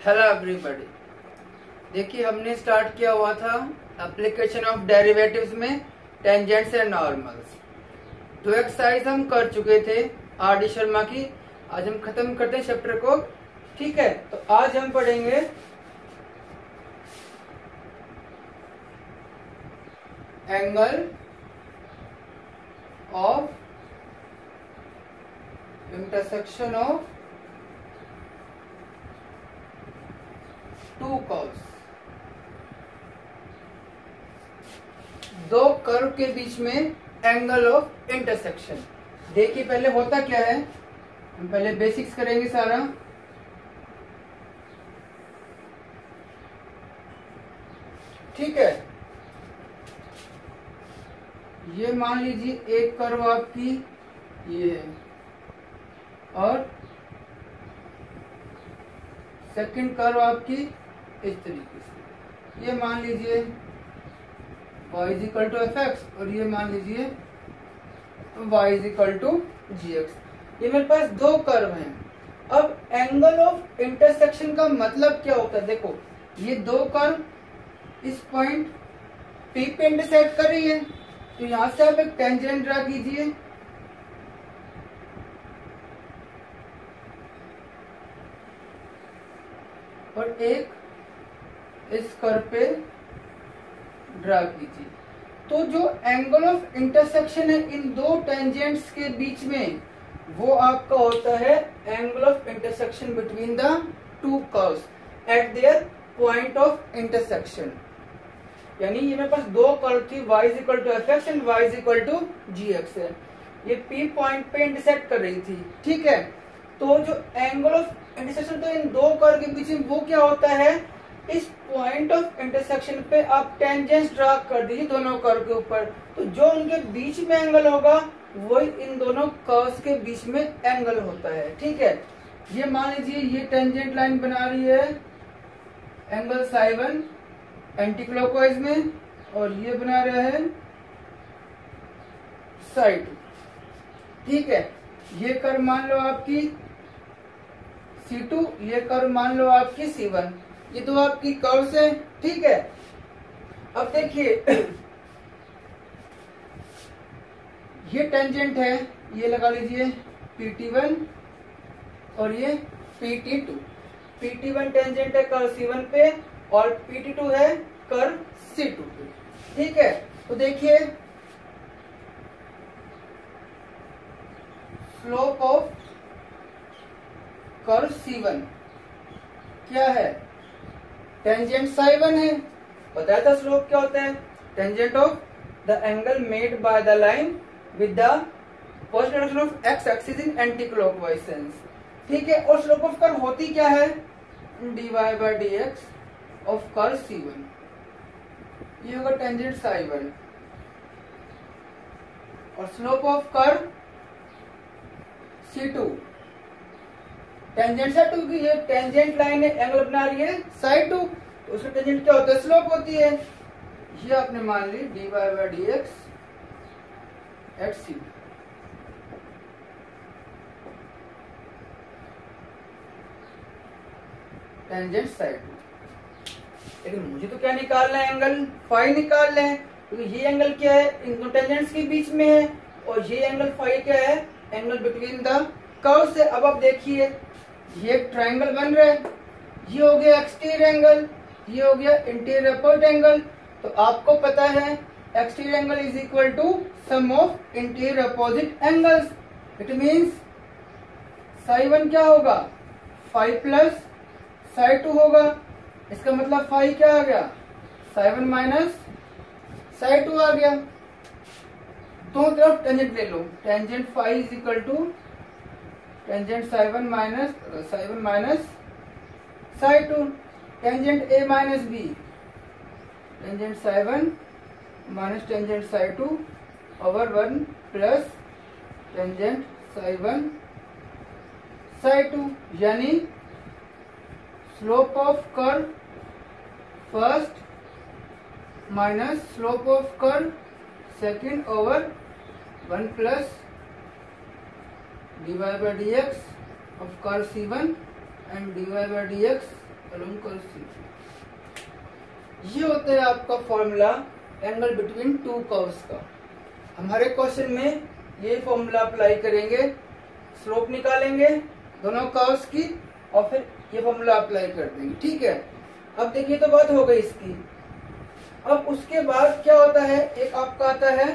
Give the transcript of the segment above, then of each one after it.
Hello everybody. देखिए हमने start किया हुआ था एप्लीकेशन ऑफ डेरिवेटिव्स में टेंजेंट्स एंड नॉर्मल्स। दो एक्सरसाइज हम कर चुके थे आर डी शर्मा की। आज हम खत्म करते हैं चैप्टर को। ठीक है, तो आज हम पढ़ेंगे angle of intersection of two curves. दो कर्व के बीच में एंगल ऑफ इंटरसेक्शन। देखिए पहले होता क्या है, हम पहले बेसिक्स करेंगे सारा। ठीक है, ये मान लीजिए एक कर्व आपकी ये है और सेकंड कर्व आपकी इस तरीके से। ये मान लीजिए y is equal to f x और ये मान लीजिए y is equal to g x. ये मेरे पास दो कर्व हैं। अब एंगल ऑफ इंटरसेक्शन का मतलब क्या होता है? देखो ये दो कर्व इस पॉइंट P पे इंटरसेक्ट कर रही है, तो यहां से आप एक टेंजेंट ड्रा कीजिए। और एक इस कर्व पे ड्रा कीजिए। तो जो एंगल ऑफ इंटरसेक्शन है इन दो टेंजेंट्स के बीच में, वो आपका होता है angle of intersection between the two curves at their point of intersection. यानी ये मेरे पास दो कर्व थी, y is equal to f x and y is equal to g x है। ये P पॉइंट पे इंटरसेक्ट कर रही थी। ठीक है, तो जो एंगल ऑफ इंटरसेक्शन तो इन दो कर्व के बीच में वो क्या होता है, इस पॉइंट ऑफ इंटरसेक्शन पे आप टेंजेंट्स ड्रा कर दीजिए दोनों कर्व के ऊपर। तो जो उनके बीच में एंगल होगा वही इन दोनों कर्व्स के बीच में एंगल होता है। ठीक है, ये मान लीजिए ये टेंजेंट लाइन बना रही है एंगल साई 1 एंटी क्लॉकवाइज में और ये बना रहा है साई 2। ठीक है, ये कर्व मान लो आपकी C2, ये कर्व मान लो आपकी C1। ये दो आपकी कर्व्स है। ठीक है, अब देखिए ये टेंजेंट है, ये लगा लीजिए PT1 और ये PT2। PT1 टेंजेंट है कर्व C1 पे और PT2 है कर्व C2 पे। ठीक है, तो देखिए स्लोप ऑफ कर्व C1 क्या है? टेंजेंट साई 1 है। बताया था स्लोप क्या होता है? Tangent of the angle made by the line with the first direction of x axis in anti clockwise sense. ठीक है, और स्लोप ऑफ कर्व होती क्या है? dy by dx of curve C1। ये होगा टेंजेंट साई 1 और slope of curve C2 tangent psi 2 की ये टेंजेंट लाइन है, एंगल बना रही है साई 2, तो उसका टेंजेंट क्या होता है? स्लोप होती है। ये आपने मान ली dy by dx at C। Tangent psi 2। लेकिन मुझे तो क्या निकालना है? एंगल फाई निकालना है, क्योंकि ये एंगल क्या है? इन दो टेंजेंट्स के बीच में है और ये एंगल फाई क्या है? एंगल बिटवीन द कर्व्स है। अब आप देखिए ये एक ट्रायंगल बन रहा है, ये हो गया एक्सटीरियर एंगल, ये हो गया इंटीरियर अपोजिट एंगल। तो आपको पता है exterior angle is equal to sum of interior opposite angles. It means psi 1 क्या होगा? फाई प्लस साई 2 होगा। इसका मतलब फाई क्या आ गया? साई 1 माइनस साई 2 आ गया। दोनों तरफ टेंजेंट ले लो। Tangent phi is equal to tangent psi 1 minus psi 2। Tangent A minus B, tangent psi 1 minus tangent psi 2 over 1 plus tangent psi 1 psi 2। यानी slope of curve first minus slope of curve second over 1 plus dy by dx of curve C1 and dy by dx along curve C2। ये होता है आपका formula angle between two curves का। हमारे question में ये formula apply करेंगे, slope निकालेंगे दोनों कर्व्स की और फिर ये फॉर्मूला अप्लाई कर देंगे। ठीक है, अब देखिए तो बात हो गई इसकी। अब उसके बाद क्या होता है, एक आपका आता है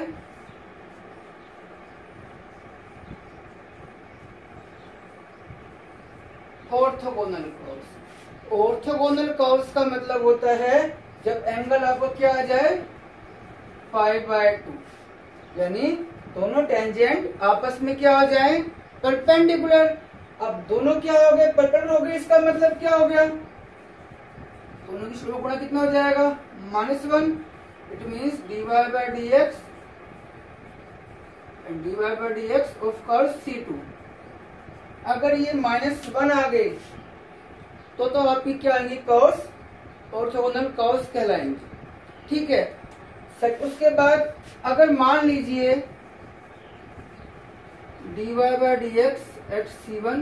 ऑर्थोगोनल कर्व्स। ऑर्थोगोनल कर्व्स का मतलब होता है जब एंगल आपको क्या आ जाए π/2, यानी दोनों टेंजेंट आपस में क्या हो जाए परपेंडिकुलर। अब दोनों क्या हो गए परपेंडिकुलर हो गए, इसका मतलब क्या हो गया, दोनों की स्लोप गुणा कितना हो जाएगा -1। It means dy/dx and dy/dx of curve C2। अगर ये -1 आ गए तो आपकी क्या आएंगी कर्व्स, ऑर्थोगोनल कर्व्स कहलाएंगे। ठीक है, उसके बाद अगर मान लीजिए dy/dx eight C1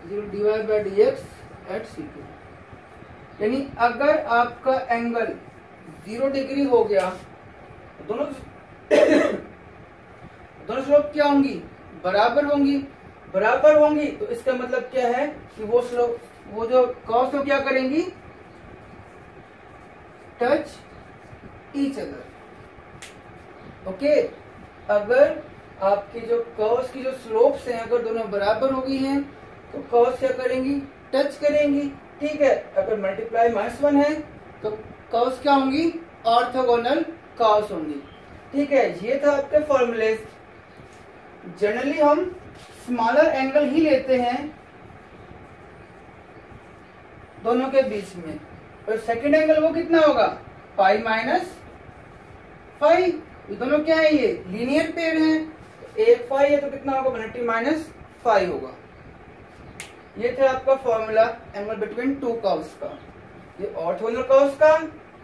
dy/dx eight C2, यानी अगर आपका एंगल 0 डिग्री हो गया तो दोनों स्लोप क्या होंगी बराबर होंगी। बराबर होंगी तो इसका मतलब क्या है कि वो जो कर्व्स को क्या करेंगी टच ईच अदर। ओके, अगर आपकी जो कर्व्स की जो स्लोप्स हैं अगर दोनों बराबर हो गई हैं तो कर्व्स क्या करेंगी टच करेंगी। ठीक है, अगर मल्टीप्लाई -1 है तो कर्व्स क्या होंगी ऑर्थोगोनल कर्व्स होंगी। ठीक है, ये था आपके फॉर्मूले। जनरली हम स्मॉलर एंगल ही लेते हैं दोनों के बीच में, और सेकंड एंगल वो कितना होगा π-5। ये दोनों क्या है, ये लीनियर पेयर हैं, तो एक फाई है तो कितना होगा 180 - 5 होगा। ये था आपका formula angle between two curves का, ये ऑर्थोगोनल कर्व्स का।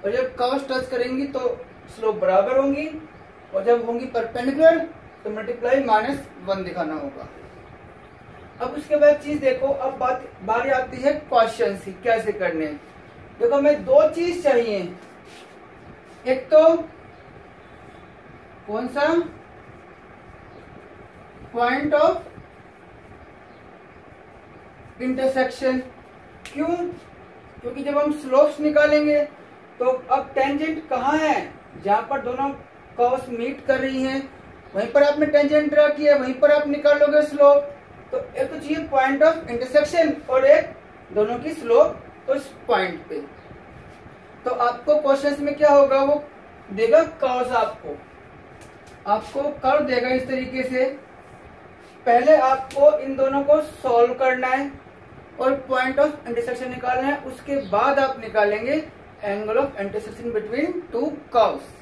और जब कर्व्स टच करेंगी तो स्लोप बराबर होंगी, और जब होंगी परपेंडिकुलर तो मल्टीप्लाई -1 दिखाना होगा। अब उसके बाद चीज देखो, अब बारी आती है क्वेश्चन की कैसे करने। देखो हमें दो चीज चाहिए, एक तो कौन सा पॉइंट ऑफ इंटरसेक्शन। क्यों, क्योंकि जब हम स्लोप्स निकालेंगे तो अब टेंजेंट कहाँ है, जहां पर दोनों कर्व्स मीट कर रही हैं वहीं पर आपने टेंजेंट ड्रा किया, वहीं पर आप निकालोगे स्लोप। तो एक तो चाहिए पॉइंट ऑफ इंटरसेक्शन और एक दोनों की स्लोप तो इस पॉइंट पे। तो आपको क्वेश्चन में क्या होगा, वो देगा कर्व्स, आपको कर्व देगा इस तरीके से। पहले आपको इन दोनों को सॉल्व करना है और पॉइंट ऑफ इंटरसेक्शन निकालना है, उसके बाद आप निकालेंगे angle of intersection between two curves.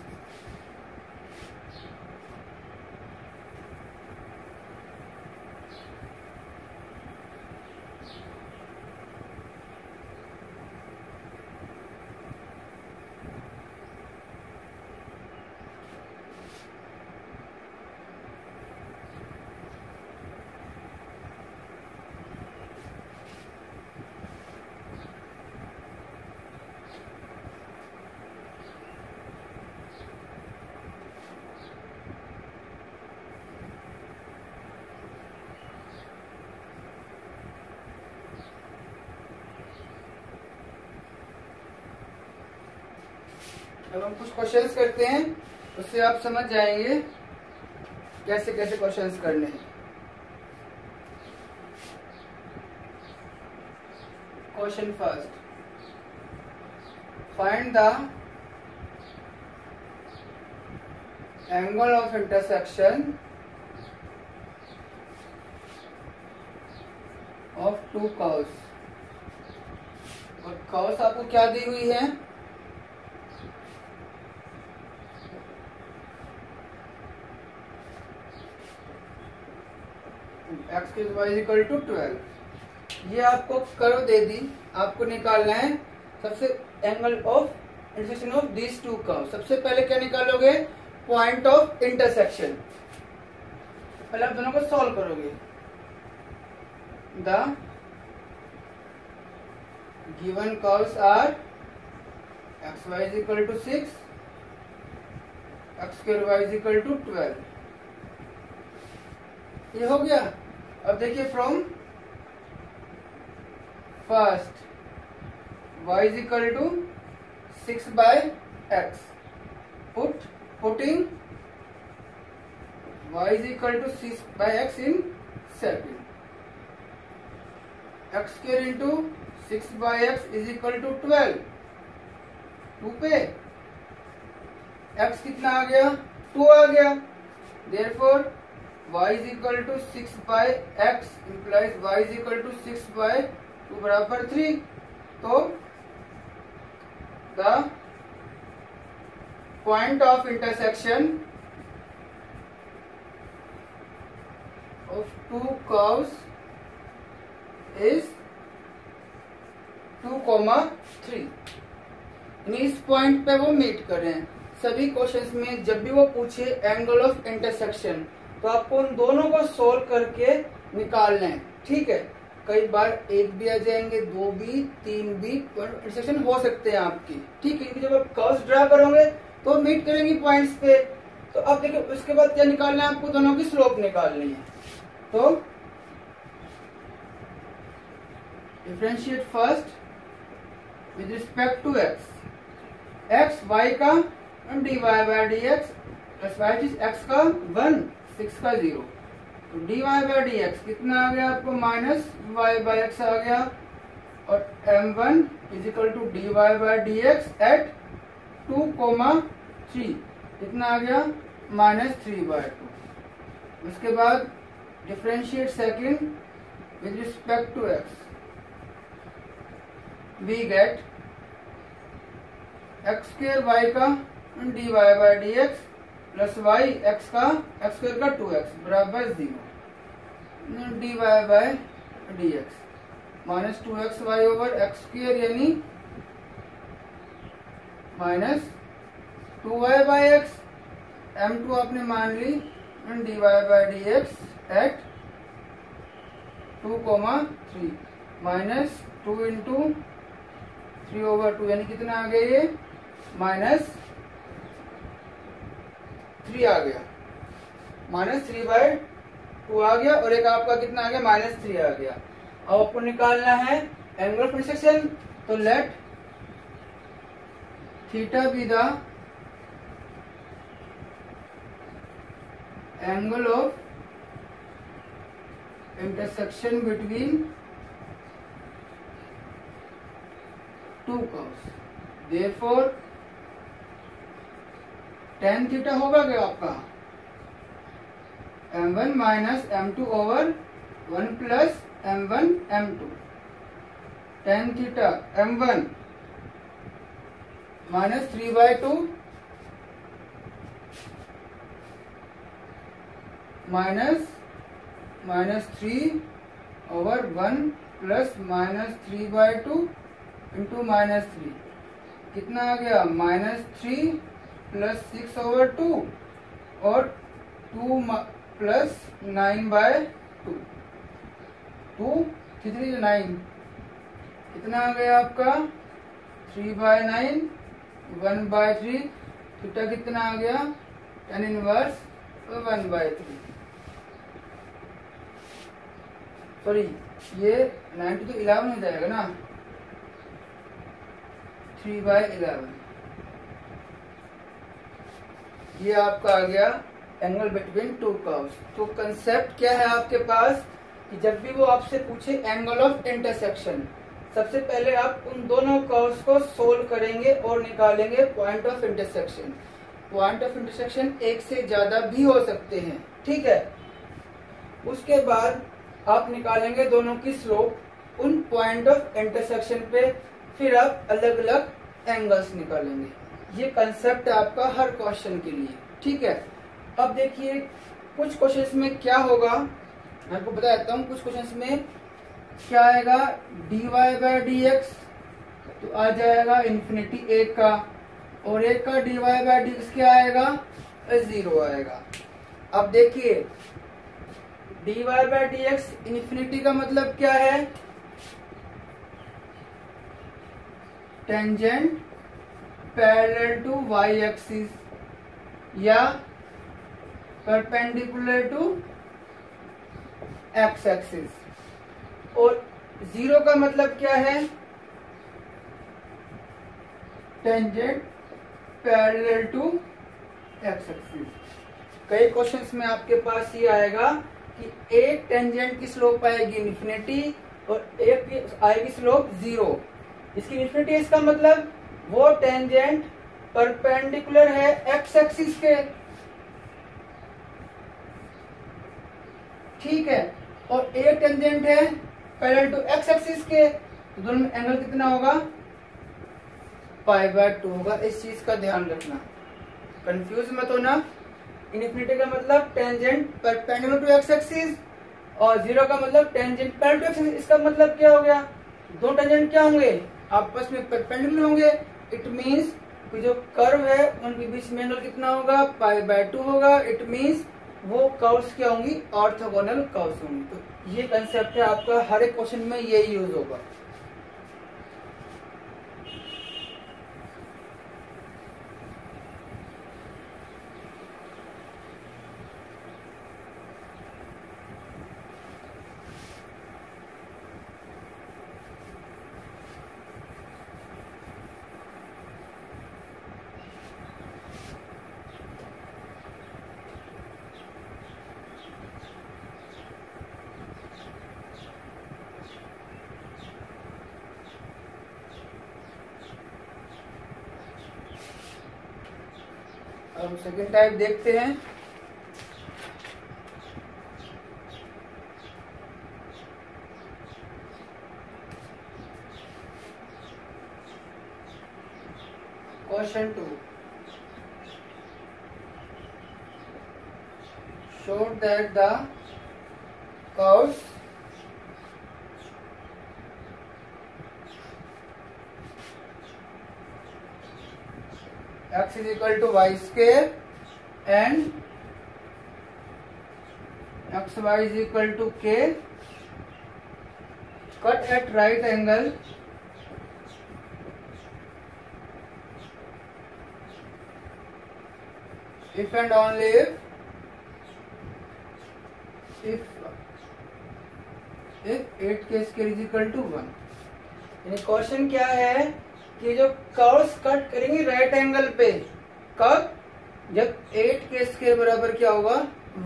अब हम कुछ क्वेश्चंस करते हैं, उससे आप समझ जाएंगे कैसे कैसे क्वेश्चंस करने हैं। Question first, find the angle of intersection of two curves. और कर्व्स आपको क्या दी हुई है, x=12। ये आपको कर्व दे दी, आपको निकालना है सबसे angle of intersection of these two curve. सबसे पहले क्या निकालोगे, पॉइंट ऑफ इंटरसेक्शन। पहले आप दोनों को सॉल्व करोगे। The given curves are x y is equal to 6, x square y is equal to 12। ये हो गया। अब देखिए from first y is equal to 6/x, putting y is equal to 6/x in second, x square into 6/x is equal to 12, 2 पे x कितना आ गया, 2 आ गया। therefore y is equal to 6/x implies y is equal to 6/2 बराबर 3। तो the point of intersection of two curves is 2,3। इस point पे वो मीट कर रहे हैं। सभी क्वेश्चंस में जब भी वो पूछे एंगल ऑफ इंटरसेक्शन तो आपको उन दोनों को सोल्व करके निकालना है। ठीक है, कई बार एक भी आ जाएंगे, 2 भी, 3 भी इंटरसेक्शन हो सकते हैं आपकी। ठीक है, क्योंकि जब आप कर्व्स ड्रा करोगे तो मीट करेंगी पॉइंट्स पे। तो अब देखिए उसके बाद क्या निकालना है आपको, दोनों की स्लोप निकालनी है। तो differentiate first with respect to x, x y का dy by dx plus y x का 1, 6 का 0। तो dy बाय dx कितना आ गया आपको, माइनस y बाय x आ गया। और m1 is equal to dy by dx at 2,3 कितना आ गया, -3/2। उसके बाद differentiate second with respect to x, we get x square y का dy by dx plus y x का x स्क्वायर का 2x बराबर 0, dy by dx minus 2xy over x square यानी minus 2y by x, m2 आपने मान ली dy by dx at 2,3 minus 2 into 3 over 2 यानी कितना आ गया, ये -3 आ गया, -3/2 आ गया। और एक आपका कितना आ गया, -3 आ गया। अब आपको निकालना है एंगल ऑफ इंटरसेक्शन। तो let theta be the angle of intersection between two curves. Therefore tan theta होगा क्या आपका, m1 minus m2 over 1 plus m1 m2। tan theta m1 minus 3/2 -3 over 1 plus -3/2 into -3 कितना आ गया, -3 प्लस 6 ओवर 2 और 2 plus 9/2, 2 3 9 कितना आ गया आपका, 3/9 1/3। थीटा कितना आ गया, tan इनवर्स 1/3। सॉरी ये 90 तो 11 हो जाएगा ना, 3/11। ये आपका आ गया एंगल बिटवीन टू कर्व्स। तो कंसेप्ट क्या है आपके पास कि जब भी वो आपसे पूछे एंगल ऑफ इंटरसेक्शन, सबसे पहले आप उन दोनों कर्व्स को सोल्व करेंगे और निकालेंगे point of intersection. Point of intersection एक से ज्यादा भी हो सकते हैं, ठीक है। उसके बाद आप निकालेंगे दोनों की स्लोप उन पॉइंट ऑफ इंटरसेक्शन पे, फिर आप अलग अलग एंगल्स निकालेंगे। ये कंसेप्ट है आपका हर क्वेश्चन के लिए, ठीक है। अब देखिए कुछ क्वेश्चंस में क्या होगा, मैं आपको बता देता हूँ। कुछ क्वेश्चंस में क्या आएगा, dy बाय dx तो आ जाएगा इन्फिनिटी 1 का, और 1 का dy बाय dx क्या आएगा, 0 आएगा। अब देखिए dy बाय dx इन्फिनिटी का मतलब क्या है, tangent parallel to y axis या परपेंडिकुलर टू एक्स एक्सिस। और जीरो का मतलब क्या है? Tangent parallel to x axis. कई क्वेश्चंस में आपके पास ये आएगा कि एक टेंजेंट की स्लोप आएगी इन्फिनिटी और एक की आएगी स्लोप जीरो। इसकी इन्फिनिटी, इसका मतलब वो टेंजेंट परपेंडिकुलर है एक्स एक्सिस के, ठीक है, और एक टेंजेंट है पैरेलल टू एक्स एक्सिस के, तो दोनों में एंगल कितना होगा? π/2 होगा। इस चीज का ध्यान रखना, कंफ्यूज मत होना। इनफिनिटी का मतलब tangent perpendicular to x axis और जीरो का मतलब tangent parallel to x axis. इसका मतलब क्या हो गया? दो टेंजेंट क्या होंगे? आपस में परपेंडिकुलर होंगे। इट मींस जो कर्व है उनके बीच में एंगल कितना होगा? π/2 होगा। इट मींस वो कर्व्स क्या होंगी? ऑर्थोगोनल कर्व्स होंगी। तो ये कंसेप्ट है आपका, हर एक क्वेश्चन में यही यूज होगा। अब सेकेंड टाइप देखते हैं। Question 2, show that the curves x is equal to y square and xy is equal to k cut at right angle if and only if 8k square is equal to 1। यानी question क्या है कि जो curves cut करेंगे right angle पे, कब? जब 8k square बराबर क्या होगा?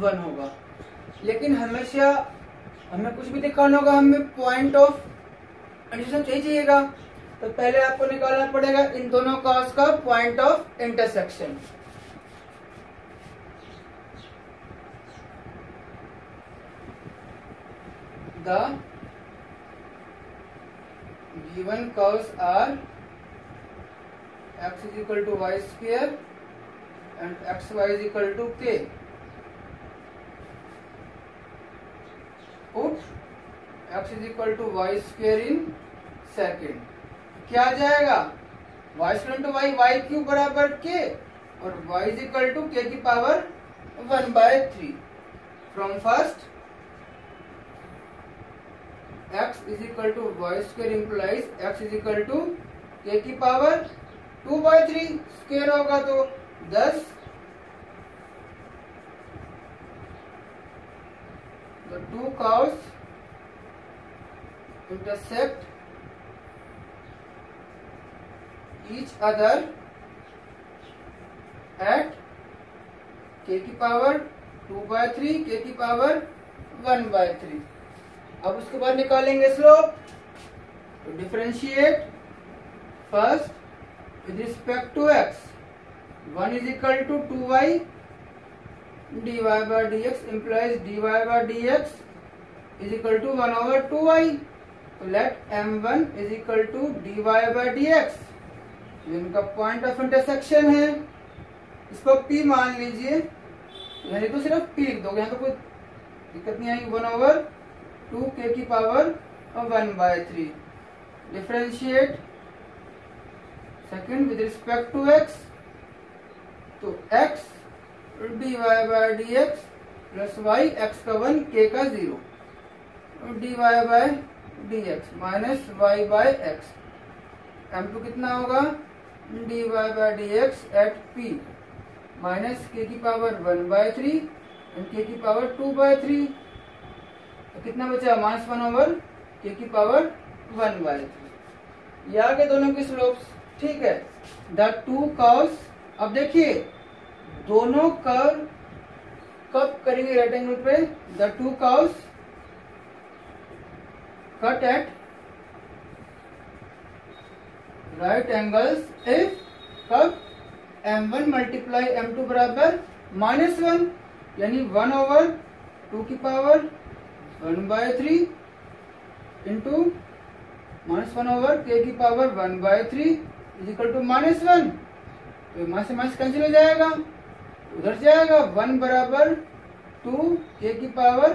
1 होगा। लेकिन हमेशा हमें कुछ भी दिखाना होगा, हमें पॉइंट ऑफ इंटरसेक्शन चाहिएगा। तो पहले आपको निकालना पड़ेगा इन दोनों कर्व्स का point of intersection. The given curves are x is equal to y square and xy is equal to k. Put x is equal to y square in second। क्या आ जाएगा? y square into y, y cube बराबर k और y is equal to k की power 1/3। From first x is equal to y square implies x is equal to k की power 2/3 square होगा तो 10। The two curves intersect each other at k की power 2/3 k की power 1/3। अब उसके बाद निकालेंगे स्लोप। तो differentiate first with respect to x, 1 is equal to 2y dy by dx implies dy by dx is equal to 1 over 2y। तो late m1 is equal to dy by dx। ये इनका point of intersection है, इसको P मान लीजिए। यानी तो सिर्फ P लिख दोगे, यहाँ तो कोई दिक्कत नहीं आएगी। 1 over 2k की power 1/3। Differentiate second with respect to x, तो x dy by dx plus y, x का 1 k का 0 dy by dx minus y by x। m2 कितना होगा dy by dx at p minus k की power 1/3 and k की power 2/3, तो कितना बचा -1 k की पावर 1/3। ये आ गए दोनों की स्लोप्स। ठीक है, द टू कर्व्स, अब देखिए दोनों कर्व कब करेंगे राइट एंगल पे, the two curves cut at right angles if कब m1 मल्टीप्लाई m2 बराबर -1, यानी 1/2 की पावर 1/3 इंटू -1/k की पावर 1/3 इज इक्वल टू -1। तो माइनस से माइनस कैंसिल हो जाएगा, उधर जाएगा 1 बराबर 2 k की power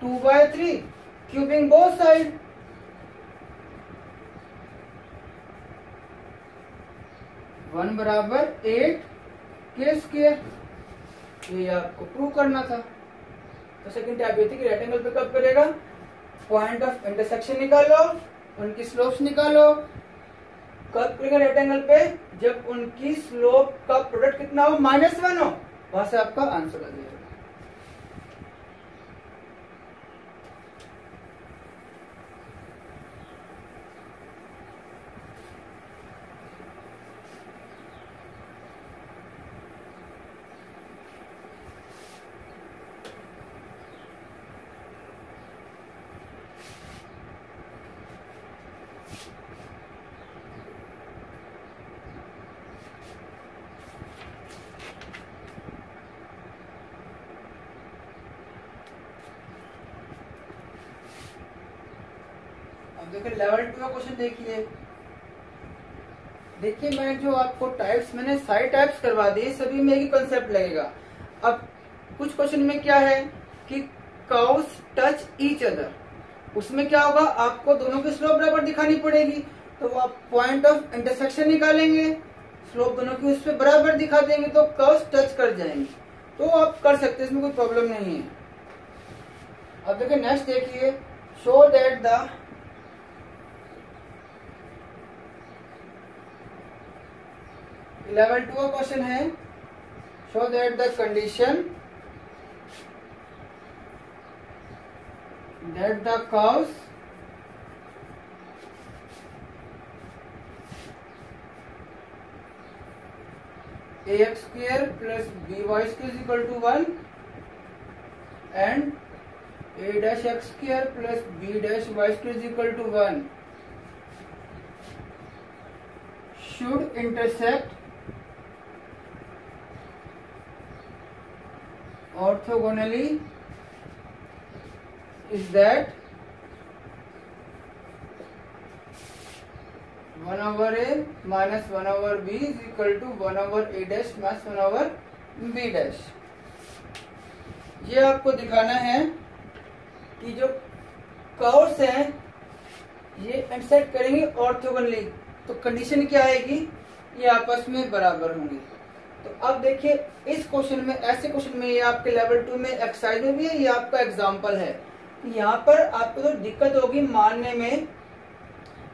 2/3, cubing both side. One बराबर 8 k स्क्वायर, ये आपको प्रूव करना था। तो सेकंड टाइप ये थी कि राइट एंगल पे कब करेगा, पॉइंट ऑफ इंटरसेक्शन निकालो, उनकी स्लोप्स निकालो। कब करेगा राइट एंगल पे, जब उनकी स्लोप का प्रोडक्ट कितना हो -1 हो, वहां से आपका आंसर आ जाएगा। देखिए लेवल 2 का क्वेश्चन देखिए मैंने जो आपको टाइप्स, मैंने सारी टाइप्स करवा दी, सभी में एक ही कंसेप्ट लगेगा। अब कुछ क्वेश्चन में क्या है कि कर्व्स टच ईच अदर, उसमें क्या होगा, आपको दोनों की स्लोप बराबर दिखानी पड़ेगी, तो आप पॉइंट ऑफ इंटरसेक्शन निकालेंगे, स्लोप दोनों की उस पर बराबर दिखा देंगे तो कर्व्स टच कर जाएंगे, तो आप कर सकते हैं, इसमें कोई प्रॉब्लम नहीं है। अब देखिए नेक्स्ट देखिए, शो दैट द लेवल 2 का क्वेश्चन है, show that the condition that the curves ax square plus by square is equal to 1 and a dash x square plus b dash y square is equal to 1 should intersect orthogonally is that 1/a minus 1/b is equal to 1/a dash minus 1/b dash। ये आपको दिखाना है कि जो curves हैं ये intersect करेंगे orthogonally, तो कंडीशन क्या आएगी, ये आपस में बराबर होंगे। तो अब देखिए इस क्वेश्चन में, ऐसे क्वेश्चन में, ये आपके लेवल 2 में एक्सरसाइज में भी है, ये आपका एग्जांपल है। यहाँ पर आपको तो दिक्कत होगी मानने में,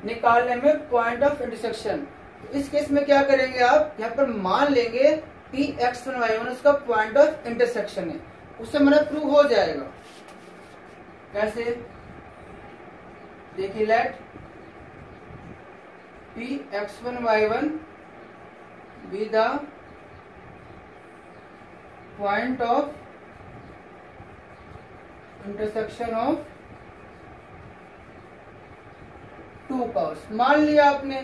निकालने में पॉइंट ऑफ इंटरसेक्शन। तो इस केस में क्या करेंगे, आप यहाँ पर मान लेंगे Px1y1 उसका पॉइंट ऑफ इंटरसेक्शन है, उससे मेरा प्रूव हो जाएगा। कैसे, देखिए let Px1y1 be the point of intersection of two curves. मान लिया आपने,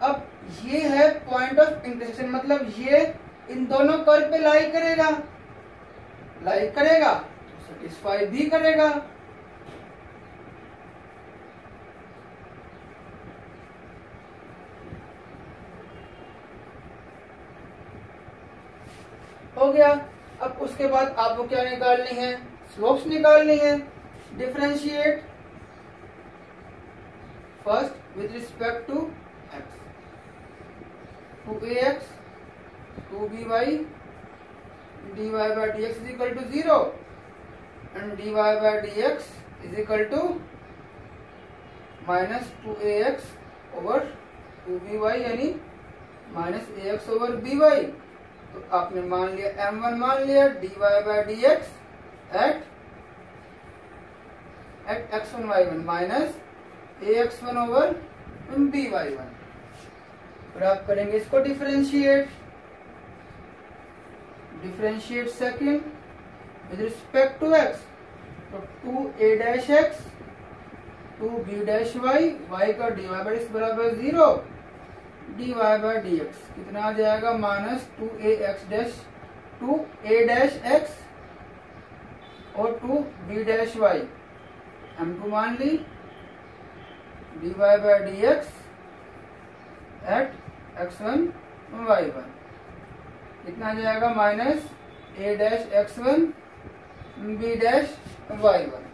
अब ये है पॉइंट ऑफ इंटरसेक्शन, मतलब ये इन दोनों कर्व पे लाई करेगा, सेटिस्फाई भी करेगा। हो गया। अब उसके बाद आपको क्या निकालनी है, स्लोप्स निकालनी है। Differentiate first with respect to x, 2ax 2by dy by dx is equal to 0 and dy by dx is equal to minus 2ax over 2by यानी माइनस ax ओवर by। तो आपने मान लिया m1 मान लिया dy by dx at x1 y1 minus ax1 over by1। फिर आप करेंगे इसको differentiate second with respect to x। तो 2a dash x 2b dash y का dy बाई x बराबर 0 dy बाय dx कितना आ जाएगा माइनस 2a डैश x और 2b डैश y m2 मान ली dy by dx at x1 y1 कितना आ जाएगा minus a dash x1 b dash y1।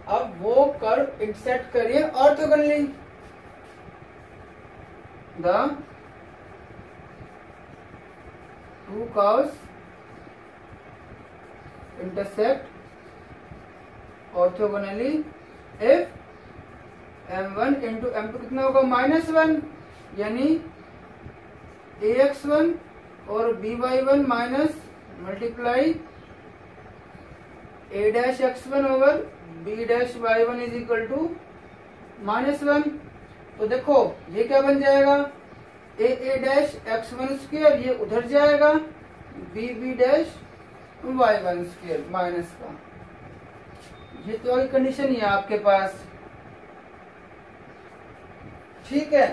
अब वो कर्व इंटरसेक्ट करिए orthogonally. The two curves intersect orthogonally if m1 into m2 कितना होगा -1 यानी ax1 और by1 minus multiply a dash x1 over b dash y1 is equal to -1। तो देखो ये क्या बन जाएगा a डैश x1 स्क्वायर ये उधर जाएगा b dash y1 square minus का। ये तो अभी कंडीशन ही है आपके पास, ठीक है।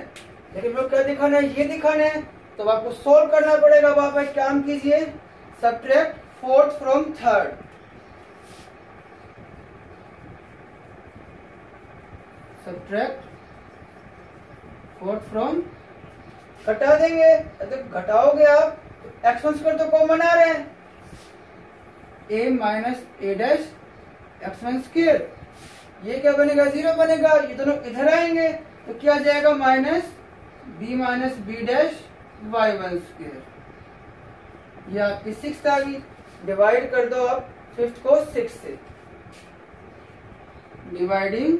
लेकिन लोग क्या दिखाना है, ये दिखाना है, तो आपको सोल्व करना पड़ेगा। अब आप एक काम कीजिए, subtract fourth from third. Subtract fourth from, घटा देंगे। तो घटाओगे आप तो x1 स्क्वायर तो कॉमन आ रहे हैं, a minus a dash x1 square ये क्या बनेगा 0 बनेगा। ये दोनों इधर आएंगे तो क्या आ जाएगा minus b dash y1 square. ये आपकी 6 आ गई। डिवाइड कर दो आप फिफ्थ को 6 से, dividing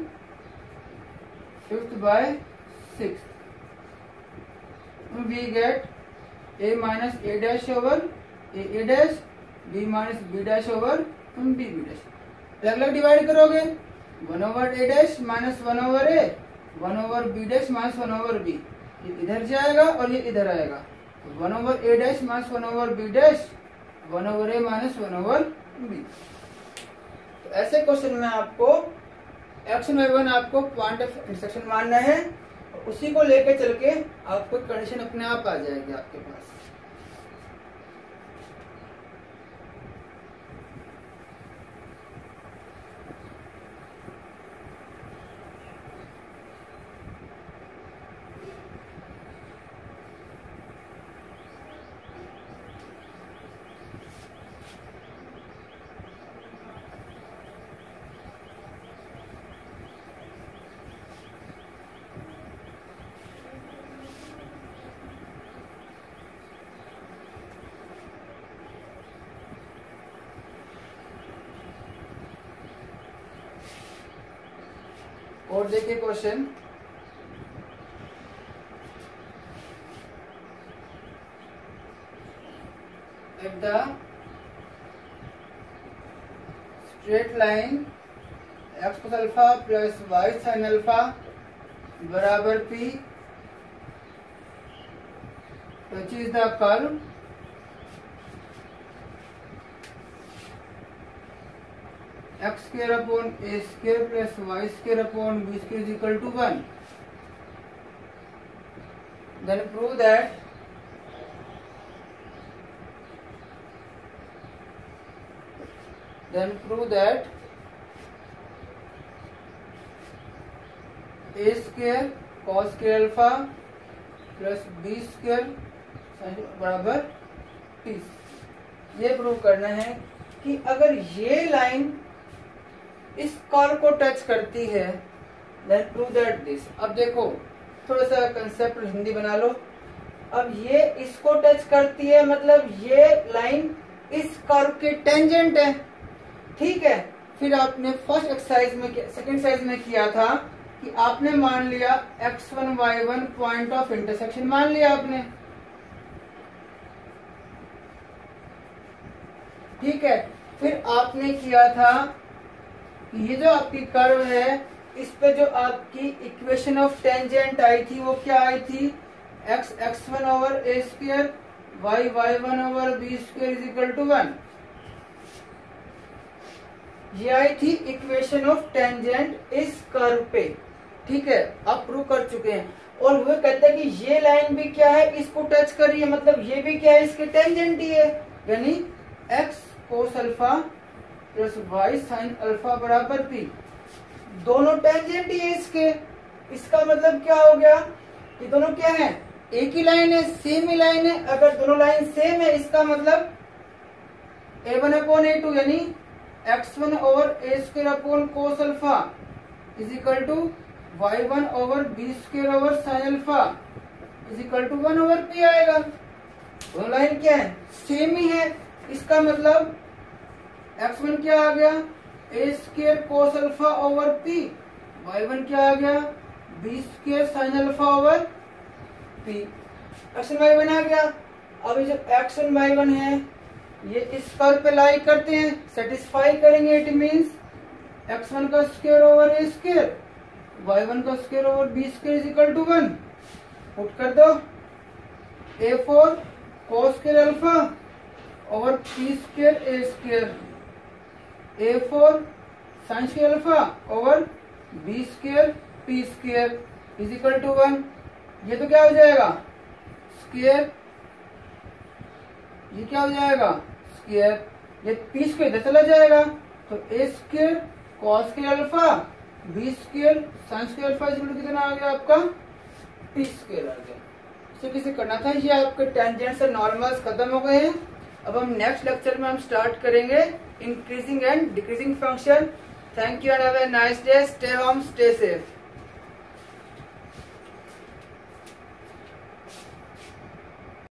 fifth by 6 we get a minus a dash over a dash b minus b dash over b dash. अलग अलग डिवाइड करोगे 1 over a dash minus 1 over a 1 over b dash minus 1 over b। ये इधर जाएगा और ये इधर आएगा। 1 over a dash minus 1 over b dash 1 over a minus 1 over b। तो ऐसे क्वेश्चन में आपको x1 y1 आपको पॉइंट ऑफ इंटरसेक्शन मानना है, और उसी को लेकर चल के आपको कंडीशन अपने आप आ जाएगी आपके पास। और देखिए question, at the straight line x cos alpha plus y sin alpha बराबर p which is the curve x square upon a square plus y square upon b square is equal to 1. Then prove that a square cos square alpha plus b square बराबर p। ये prove करना है कि अगर ये line इस curve को touch करती है, then prove that this। अब देखो थोड़ा सा कंसेप्ट हिंदी बना लो। अब ये इसको टच करती है मतलब ये लाइन इस कर्व के टेंजेंट है, ठीक है। फिर आपने फर्स्ट एक्सरसाइज में सेकंड एक्सरसाइज में किया था कि आपने मान लिया x1 y1 point of intersection मान लिया आपने, ठीक है। फिर आपने किया था कि ये जो आपकी कर्व है इस पे जो आपकी इक्वेशन ऑफ टेंजेंट आई थी वो क्या आई थी, x x1 over a square y y1 over b square is equal to 1। ये आई थी इक्वेशन ऑफ टेंजेंट इस कर्व पे, ठीक है। आप प्रूव कर चुके हैं। और वो कहते हैं कि ये लाइन भी क्या है, इसको टच कर रही है, मतलब ये भी क्या है, इसके टेंजेंट ही है, यानी x cos alpha plus y sine alpha बराबर p, दोनों टेंजेंट ही है इसके। इसका मतलब क्या हो गया, ये दोनों क्या है, एक ही लाइन है, सेम ही लाइन है। अगर दोनों लाइन सेम है इसका मतलब a1 अपॉन a2 यानी x1 over a square upon cos alpha is equal to y1 over b square over sine alpha is equal to 1 over p आएगा। दोनों लाइन क्या है, सेम ही है। इसका मतलब x1 क्या आ गया, a square cos alpha over p, y1 क्या आ गया, b square sine alpha over p। x1 y1 आ गया। अब ये जो x1 y1 है ये इस कर्व पे लाई करते हैं, सेटिस्फाई करेंगे। इट मींस x1 का square over a square, y1 का square over b square is equal to 1। Put कर दो a4 cos square alpha over p square a square, a4 sine square alpha over b square p square is equal to 1। ये तो क्या हो जाएगा, square, ये क्या हो जाएगा, स्क्वायर, ये p स्क्वायर इधर चला जाएगा तो a square cos square alpha b square sine square alpha is equal to कितना आ गया आपका, p स्क्वायर आ गया। इसे किसे करना था, ये आपके टेंजेंट्स और नॉर्मल्स खत्म हो गए हैं। अब हम नेक्स्ट लेक्चर में हम स्टार्ट करेंगे increasing and decreasing function. Thank you and have a nice day, stay home, stay safe.